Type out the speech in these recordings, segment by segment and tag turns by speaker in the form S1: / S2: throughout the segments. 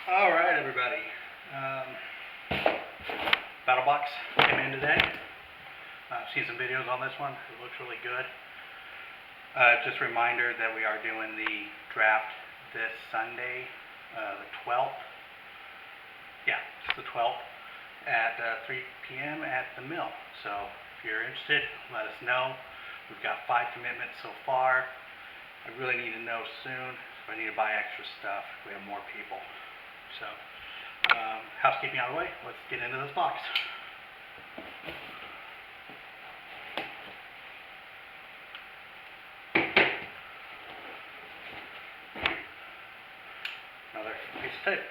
S1: Alright everybody, BattlBox came in today. I've seen some videos on this one, it looks really good. Just a reminder that we are doing the draft this Sunday, the 12th. Yeah, it's the 12th at 3 p.m. at the mill. So if you're interested, let us know. We've got 5 commitments so far. I really need to know soon if I need to buy extra stuff. We have more people. So, housekeeping out of the way, let's get into this box. Another piece of tape.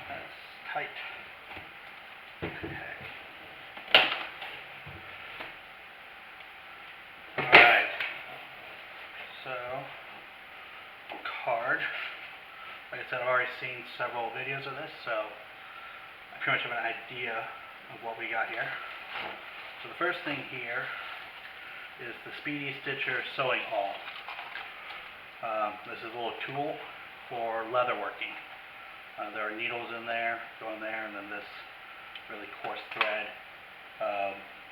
S1: That's tight. Okay. Alright. So, card. Like I said, I've already seen several videos of this, so I pretty much have an idea of what we got here. So the first thing here is the Speedy Stitcher sewing awl. This is a little tool for leather working. There are needles in there, go in there, and then this really coarse thread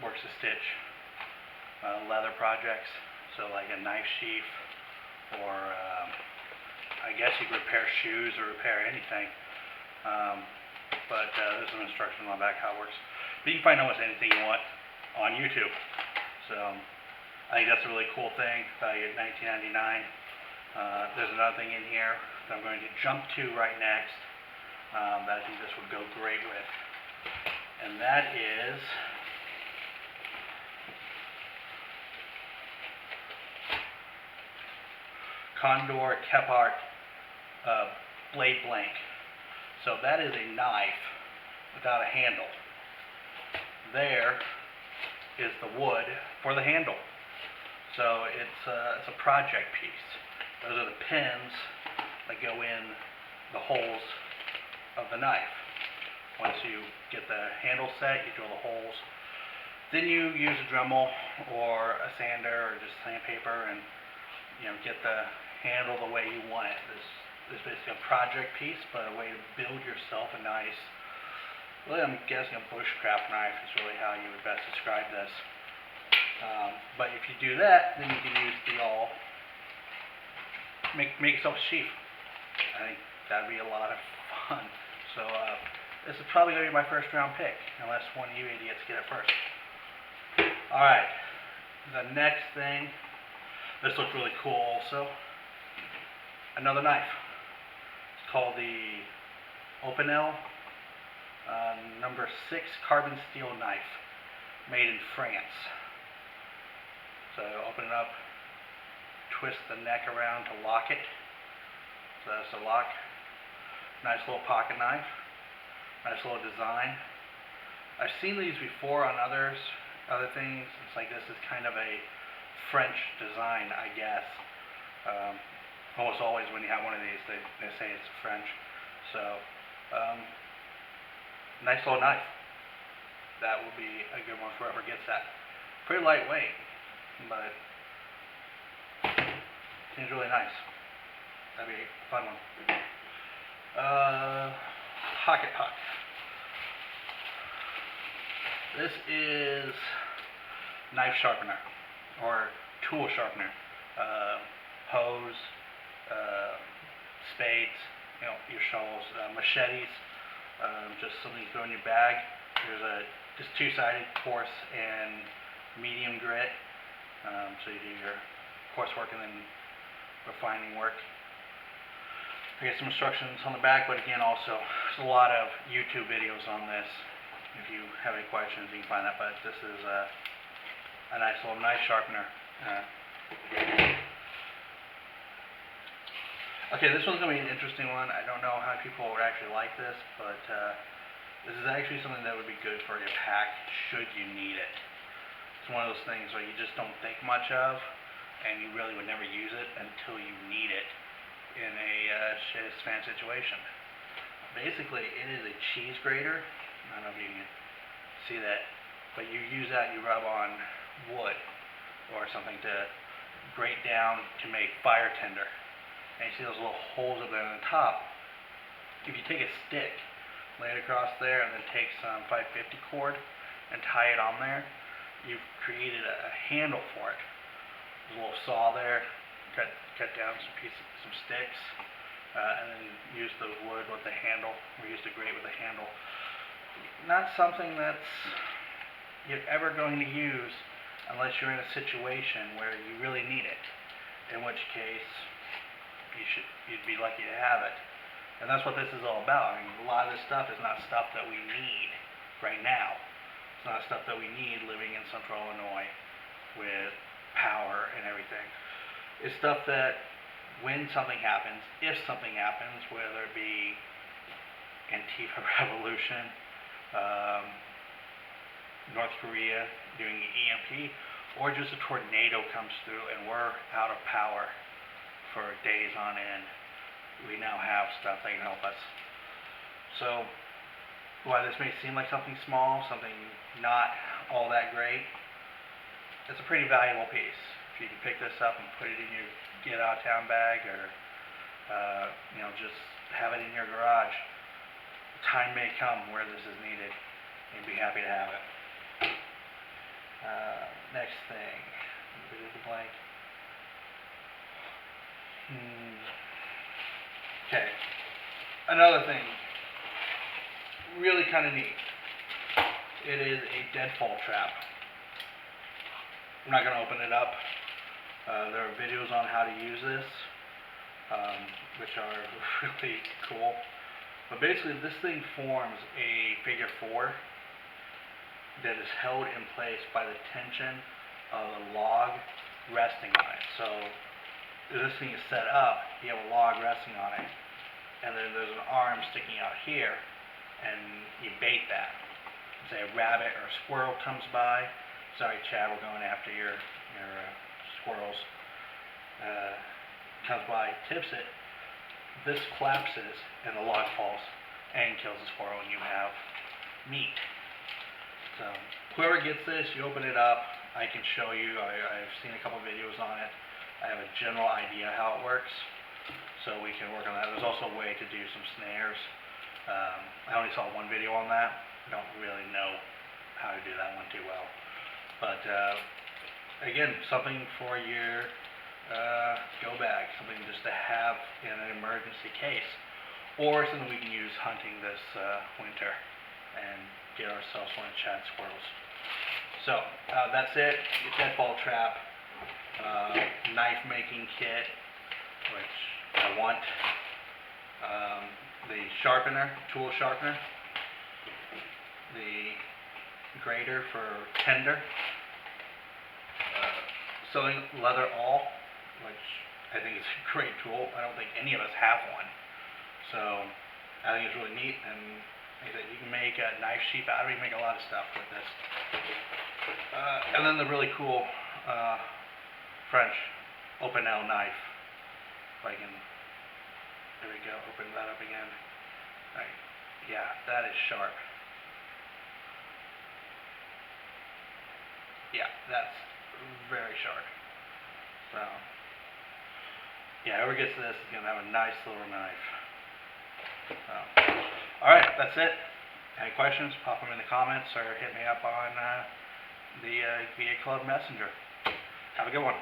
S1: works to stitch leather projects. So like a knife sheath, or I guess you could repair shoes or repair anything. But there's some instructions on the back how it works. But you can find almost anything you want on YouTube. So I think that's a really cool thing. Valued at $19.99. There's another thing in here that I'm going to jump to right next that I think this would go great with. And that is Condor Kepart blade blank. So that is a knife without a handle. There is the wood for the handle. So it's a project piece. Those are the pins that go in the holes of the knife. Once you get the handle set, you drill the holes. Then you use a Dremel or a sander or just sandpaper and get the handle the way you want it. This is basically a project piece, but a way to build yourself a nice, really I'm guessing a bushcraft knife is really how you would best describe this. But if you do that, then you can use the awl, make yourself a sheath. I think that'd be a lot of fun. So this is probably going to be my first round pick, unless one of you idiots get it first. Alright, the next thing, this looks really cool also. Another knife. It's called the Opinel number 6 carbon steel knife, made in France. So open it up, twist the neck around to lock it. So that's the lock. Nice little pocket knife. Nice little design. I've seen these before on other things. It's like this is kind of a French design, I guess. Almost always when you have one of these, they say it's French. So, nice little knife. That will be a good one for whoever gets that. Pretty lightweight, but seems really nice. That'd be a fun one. Pocket puck. This is knife sharpener or tool sharpener. Hose, spades, your shovels, machetes, just something you throw in your bag. There's just two-sided, coarse and medium grit. So you do your coarse work and then refining work. I get some instructions on the back, but again, also there's a lot of YouTube videos on this. If you have any questions, you can find that. But this is a nice little knife sharpener. Okay, this one's going to be an interesting one. I don't know how people would actually like this, but this is actually something that would be good for your pack should you need it. It's one of those things where you just don't think much of, and you really would never use it until you need it in a shit-fan situation. Basically, it is a cheese grater. I don't know if you can see that, but you use that, you rub on wood or something to grate down to make fire tinder. And you see those little holes up there on the top. If you take a stick, lay it across there, and then take some 550 cord and tie it on there, you've created a handle for it. There's a little saw there, cut down some sticks, and then use the wood with the handle, or use the grate with the handle. Not something that's you're ever going to use unless you're in a situation where you really need it, in which case you'd be lucky to have it. And that's what this is all about. I mean, a lot of this stuff is not stuff that we need right now. It's not stuff that we need living in central Illinois with power and everything. It's stuff that when something happens, if something happens, whether it be Antifa revolution, North Korea doing the EMP, or just a tornado comes through and we're out of power for days on end, we now have stuff that can help us. So, while this may seem like something small, something not all that great, it's a pretty valuable piece. If you can pick this up and put it in your get out of town bag, or just have it in your garage, time may come where this is needed. You'd be happy to have it. Next thing, bit of the blank. Okay, another thing, really kind of neat. It is a deadfall trap. I'm not going to open it up. There are videos on how to use this, which are really cool. But basically, this thing forms a figure 4 that is held in place by the tension of a log resting on it. So, if this thing is set up, you have a log resting on it, and then there's an arm sticking out here, and you bait that. Say a rabbit or a squirrel comes by. Sorry, Chad, we're going after your squirrels. Comes by, tips it. This collapses, and the log falls and kills the squirrel, and you have meat. So, whoever gets this, you open it up. I can show you. I've seen a couple videos on it. I have a general idea how it works, so we can work on that. There's also a way to do some snares. I only saw one video on that. I don't really know how to do that one too well. But again, something for your go bag, something just to have in an emergency case, or something we can use hunting this winter and get ourselves one of Chad's squirrels. So that's it. Deadfall trap, knife making kit, which I want, the sharpener, tool sharpener, the grater for tinder, sewing leather awl, which I think is a great tool. I don't think any of us have one, so I think it's really neat. And like I said, you can make a knife sheath out of it. You can make a lot of stuff with this. And then the really cool French open L knife. If I can, there we go. Open that up again. Right. Yeah, that is sharp. Yeah, that's very sharp. So, yeah, whoever gets this is going to have a nice little knife. So, alright, that's it. Any questions, pop them in the comments or hit me up on the VA Club Messenger. Have a good one.